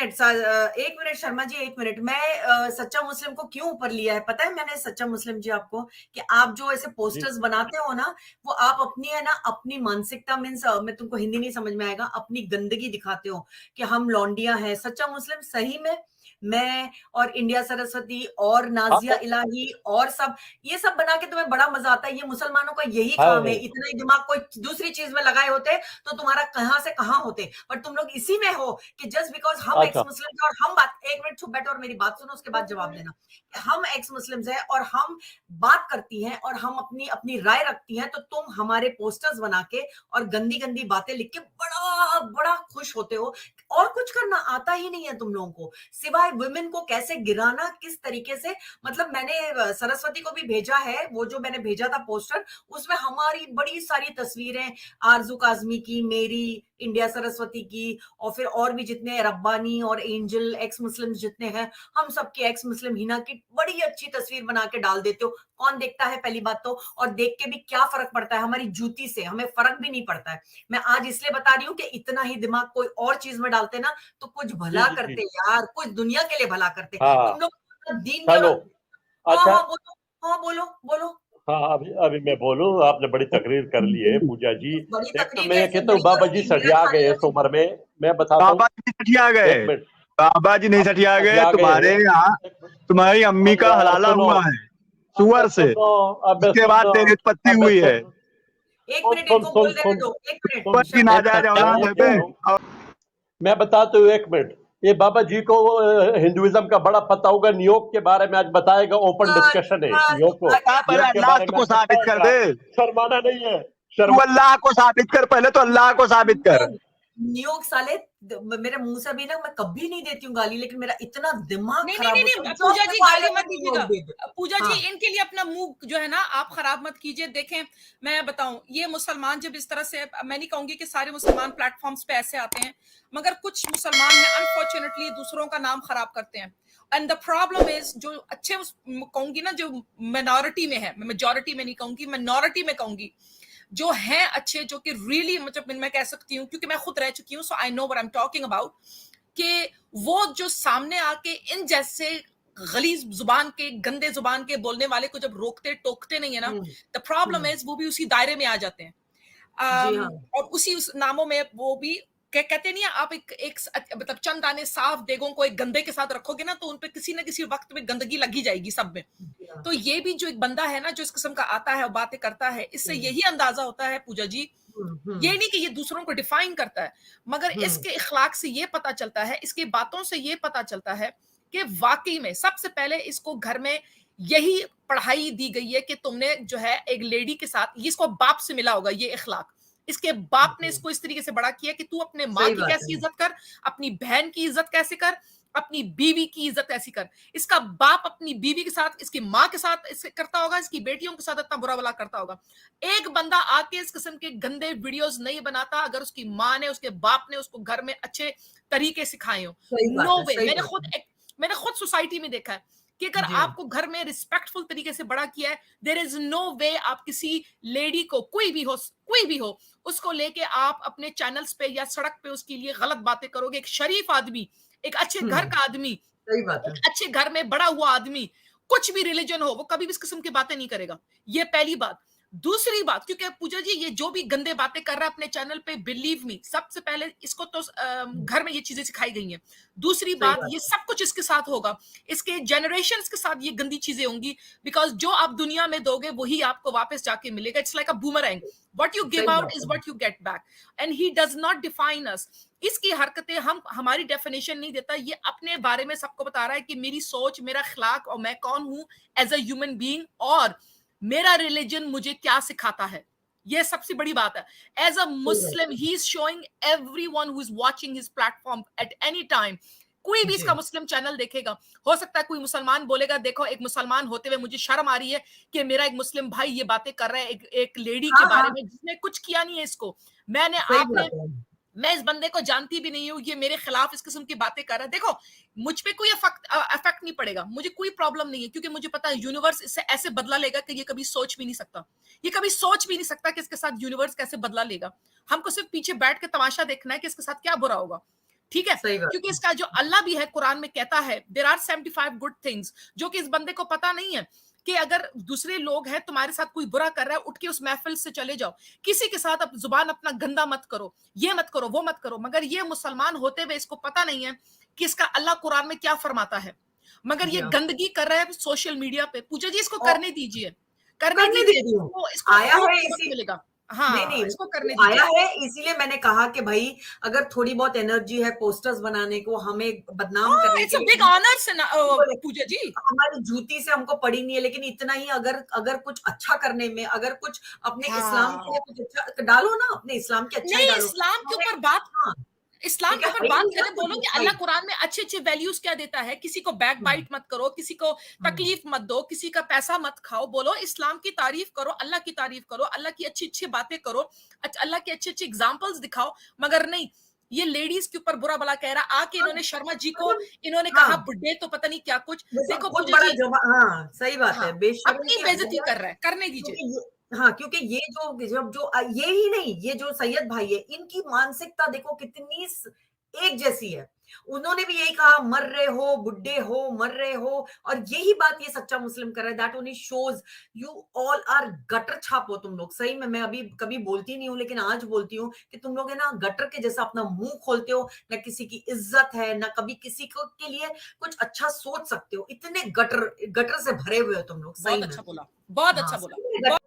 एक मिनट शर्मा जी, एक मिनट। मैं सच्चा मुस्लिम को क्यों ऊपर लिया है पता है मैंने, सच्चा मुस्लिम जी आपको, कि आप जो ऐसे जी पोस्टर्स बनाते हो ना, वो आप अपनी है ना, अपनी मानसिकता मीन्स, मैं तुमको हिंदी नहीं समझ में आएगा, अपनी गंदगी दिखाते हो कि हम लौंडिया हैं। सच्चा मुस्लिम सही में मैं और इंडिया सरस्वती और हाँ नाजिया इलाही और सब, ये सब बना के तुम्हें बड़ा मजा आता है। ये मुसलमानों का यही काम है। है। इतना ही दिमाग कोई दूसरी चीज में लगाए होते तो तुम्हारा कहां से कहां होते, पर तुम लोग इसी में हो कि जस्ट बिकॉज हम एक्स अच्छा मुस्लिम है और हम बात, एक मिनट चुप बैठो और मेरी बात सुनो, उसके बाद जवाब देना। हम एक्स मुस्लिम्स है और हम बात करती हैं और हम अपनी अपनी राय रखती हैं, तो तुम हमारे पोस्टर्स बना के और गंदी गंदी बातें लिख के बड़ा बड़ा खुश होते हो। और कुछ करना आता ही नहीं है तुम लोगों को, सिवाय वुमेन को कैसे गिराना, किस तरीके से। मतलब मैंने सरस्वती को भी भेजा है, वो जो मैंने भेजा था पोस्टर, उसमें हमारी बड़ी सारी तस्वीरें, आरजू काजमी की, मेरी, इंडिया सरस्वती की, और फिर और भी जितने रब्बानी और एंजल एक्स मुस्लिम जितने हैं, हम सबके, एक्स मुस्लिम हिना की बड़ी अच्छी तस्वीर बना के डाल देते हो। कौन देखता है पहली बात तो, और देख के भी क्या फर्क पड़ता है, हमारी जूती से हमें फर्क भी नहीं पड़ता है। मैं आज इसलिए बता रही हूँ कि इतना ही दिमाग कोई और चीज में डालते ना, तो कुछ जी भला जी जी करते यार, कुछ दुनिया के लिए भला करते। हाँ तुम लोग दीन चलो दयाल। हाँ अच्छा। हाँ बोलो, हाँ बोलो बोलो। हाँ अभी अभी मैं बोलूं, आपने बड़ी तकरीर कर ली है पूजा जी। बड़ी एक तो तकरीर मैं ये कैसे कहता हूँ बड़ी बाबा जी होगी, मेरा सठिया खाने गए का इस उम्र में। मैं बताता हूँ। बाबा जी सठिया गए। एक मिनट। बाबा जी नहीं अब सठिया गए, सठिया गए तुम्हारे हैं। यहाँ तुम्हारी अम्मी अब का यार हलाला सुनो, हुआ है सुअर से, सुनो, अबे उसके बाद सुनो, तेरी उत्पत्ति अबे हुई है। सुन, एक सुन मिनट सुन इनको सुन बोल देने सुन दो, एक मिनट सुन। सुअर की शर्मा एक जी। नाजायज मिनट मैं औलाद ये है कह बे। रहा हूँ, मैं बताता हूँ एक मिनट। ये बाबा जी को हिंदुइज्म का बड़ा पता होगा। न्यूयॉर्क के बारे में आज बताएगा, ओपन बस डिस्कशन है बस, न्यूयॉर्क को। आप पहले न्यूयॉर्क के अल्लाह बारे में को आज साबित कर बताएगा। दे। शर्माना नहीं है, तू शर्मा। अल्लाह को साबित कर, पहले तो अल्लाह को साबित कर। न्यूयॉर्क, न्यूयॉर्क साले, मेरे मुंह से भी ना, मैं कभी नहीं देती हूँ गाली, लेकिन मेरा इतना दिमाग नहीं नहीं खराब नहीं होता है नहीं जो पूजा मेरे जी को गाली आया मत था दीजिएगा। न्यूयॉर्क दे। पूजा जी हाँ इनके लिए अपना मुंह जो है ना आप खराब मत कीजिए। देखें, मैं बताऊं, ये मुसलमान जब इस तरह से, मैं नहीं कहूंगी कि सारे मुसलमान प्लेटफॉर्म्स पे ऐसे आते हैं, मगर कुछ मुसलमान हैं अनफॉर्चुनेटली दूसरों का नाम खराब करते हैं। एंड द प्रॉब्लम इज, जो अच्छे कहूंगी ना, जो मिनॉरिटी में है, मैं मेजोरिटी में नहीं कहूंगी, मिनॉरिटी में कहूंगी, जो हैं अच्छे, जो कि रियली, मतलब मैं कह सकती हूँ क्योंकि मैं खुद रह चुकी हूँ, so I know what I am talking about, कि वो जो सामने आके इन जैसे गलीज जुबान के, गंदे जुबान के बोलने वाले को जब रोकते टोकते नहीं है ना, द प्रॉब्लम हम्म, इज वो भी उसी दायरे में आ जाते हैं। जी हाँ और उसी उस नामों में वो भी कहते नहीं है, आप एक मतलब चंद दाने साफ देगों को एक गंदे के साथ रखोगे ना, तो उन पे किसी ना किसी वक्त में गंदगी लगी जाएगी सब में। जी हाँ। तो ये भी जो एक बंदा है ना, जो इस किस्म का आता है और बातें करता है, इससे यही अंदाजा होता है पूजा जी, ये नहीं कि ये दूसरों को डिफाइन करता है, मगर हम्म, इसके इखलाक से ये पता चलता है, इसकी बातों से ये पता चलता है कि वाकई में सबसे पहले इसको घर में यही पढ़ाई दी गई है कि तुमने जो है एक लेडी के साथ, ये इसको बाप से मिला होगा ये इखलाक, इसके बाप ने इसको इस तरीके से बड़ा किया कि तू अपने माँ सही की बात कैसी है। इज्जत कर, अपनी बहन की इज्जत कैसे कर, अपनी बीवी की इज्जत ऐसी कर। इसका बाप अपनी बीवी के साथ, इसकी माँ के साथ इसे करता होगा, इसकी बेटियों के साथ इतना बुरा भला करता होगा। एक बंदा आके इस किस्म के गंदे वीडियोस नहीं बनाता अगर उसकी माँ ने, उसके बाप ने उसको घर में अच्छे तरीके सिखाए हो। सही बात नो है, वे। सही बात है। मैंने खुद सोसाइटी में देखा है कि अगर जी हाँ, आपको घर में रिस्पेक्टफुल तरीके से बड़ा किया है, देयर इज नो वे आप किसी लेडी को, कोई भी हो, उसको लेके आप अपने चैनल्स पे या सड़क पे उसके लिए गलत बातें करोगे। एक शरीफ आदमी, एक अच्छे घर का आदमी, सही बात है। एक अच्छे घर में बड़ा हुआ आदमी, कुछ भी रिलीजन हो, वो कभी भी इस किस्म की बातें नहीं करेगा। ये पहली बात। दूसरी बात, क्योंकि पूजा जी ये जो भी गंदे बातें कर रहा है अपने चैनल पे, बिलीव मी, सबसे पहले इसको तो घर में ये चीजें सिखाई गई हैं। दूसरी सही बात, बात ये है। सब कुछ इसके साथ होगा, इसके जनरेशंस के साथ ये गंदी चीजें होंगी, बिकॉज जो आप दुनिया में दोगे वही आपको वापस जाके मिलेगा। It's like a boomerang, what you give सही आउट बात इज है। What you get back, and he does not define us. इसकी हरकतें हम, हमारी डेफिनेशन नहीं देता, ये अपने बारे में सबको बता रहा है कि मेरी सोच, मेरा अखलाक और मैं कौन हूं एज अ ह्यूमन बीइंग, और मेरा रिलीजन मुझे क्या सिखाता है। ये सबसे बड़ी बात है। एज अ सही बात मुस्लिम he is showing everyone who is watching his platform at any time, कोई है। भी जी इसका मुस्लिम चैनल देखेगा, हो सकता है कोई मुसलमान बोलेगा, देखो एक मुसलमान होते हुए मुझे शर्म आ रही है कि मेरा एक मुस्लिम भाई ये बातें कर रहा है एक लेडी के हाँ बारे हाँ, में जिसने कुछ किया नहीं है इसको। मैंने, सही आपने, बात है। मैं इस बंदे को जानती भी नहीं हूँ, ये मेरे खिलाफ इस किस्म की बातें कर रहा है। देखो, मुझ पे कोई इफेक्ट नहीं पड़ेगा, मुझे कोई प्रॉब्लम नहीं है, क्योंकि मुझे पता है यूनिवर्स इससे ऐसे बदला लेगा कि ये कभी सोच भी नहीं सकता, ये कभी सोच भी नहीं सकता कि इसके साथ यूनिवर्स कैसे बदला लेगा। हमको सिर्फ पीछे बैठ के तमाशा देखना है कि इसके साथ क्या बुरा होगा। ठीक है, सही बात क्योंकि है। इसका जो अल्लाह भी है कुरान में कहता है देयर आर 75 गुड थिंग्स, जो कि इस बंदे को पता नहीं है कि अगर दूसरे लोग हैं तुम्हारे साथ कोई बुरा कर रहा है, उठ के उस महफिल से चले जाओ, किसी के साथ जुबान अपना गंदा मत करो, ये मत करो, वो मत करो। मगर ये मुसलमान होते हुए इसको पता नहीं है कि इसका अल्लाह कुरान में क्या फरमाता है, मगर जी ये हाँ। गंदगी कर रहा है सोशल मीडिया पे। पूजा जी इसको और करने दीजिए, करने करने दीजिए, दे रही हूँ। इसको आया खूब है सबक इसी मिलेगा। नहीं, हाँ, नहीं, इसको वो करने आया दीजिए। है इसीलिए मैंने कहा कि भाई अगर थोड़ी बहुत एनर्जी है पोस्टर्स बनाने को, हमें बदनाम हाँ, करने इट्स के अ लिए बिग ऑनर पूजा जी। हमारी जूती से हमको पड़ी नहीं है, लेकिन इतना ही अगर अगर कुछ अच्छा करने में, अगर कुछ अपने इस्लाम के हाँ, लिए कुछ अच्छा डालो ना, अपने इस्लाम की अच्छाई नहीं डालो। इस्लाम के हमें ऊपर बात, हाँ, इस्लाम ठीक के है, ऊपर है ही बात नहीं ना करें, बोलो कुछ कि अच्छाई। अल्लाह कुरान में अच्छे अच्छे वैल्यूज क्या देता है, किसी को बैक हुँ, बाइट मत करो, किसी को हुँ, तकलीफ मत दो, किसी का पैसा मत खाओ, बोलो इस्लाम की तारीफ करो, अल्लाह की तारीफ करो, अल्लाह की अच्छी अच्छी बातें करो, अल्लाह की अच्छी अच्छी एग्जाम्पल्स दिखाओ। मगर नहीं, ये लेडीज के ऊपर बुरा भला कह रहा, आके हाँ, इन्होंने शर्मा जी को मतलब इन्होंने कहा हाँ, बुड्ढे तो पता नहीं क्या कुछ। वो सब देखो बहुत पूजा बड़ा जी, हाँ, सही बात हाँ, है, बेशर्मी अपनी की हद बेइज्जती है। कर रहा है, करने दीजिए। क्योंकि ये हाँ, क्योंकि ये जो जब जो ये ही नहीं, ये जो सैयद भाई है, इनकी मानसिकता देखो कितनी एक जैसी है। उन्होंने भी यही कहा मर रहे हो, बुड्ढे हो, मर रहे हो, और यही बात ये सच्चा मुस्लिम कर रहा है। That only shows you all are gutter छाप हो तुम लोग। सही में मैं अभी कभी बोलती नहीं हूँ, लेकिन आज बोलती हूँ कि तुम लोग है ना गटर के जैसा अपना मुंह खोलते हो, ना किसी की इज्जत है, ना कभी किसी को के लिए कुछ अच्छा सोच सकते हो। इतने गटर गटर से भरे हुए हो तुम लोग, बहुत सही में। अच्छा बोला, बहुत हाँ, अच्छा सही बोला। में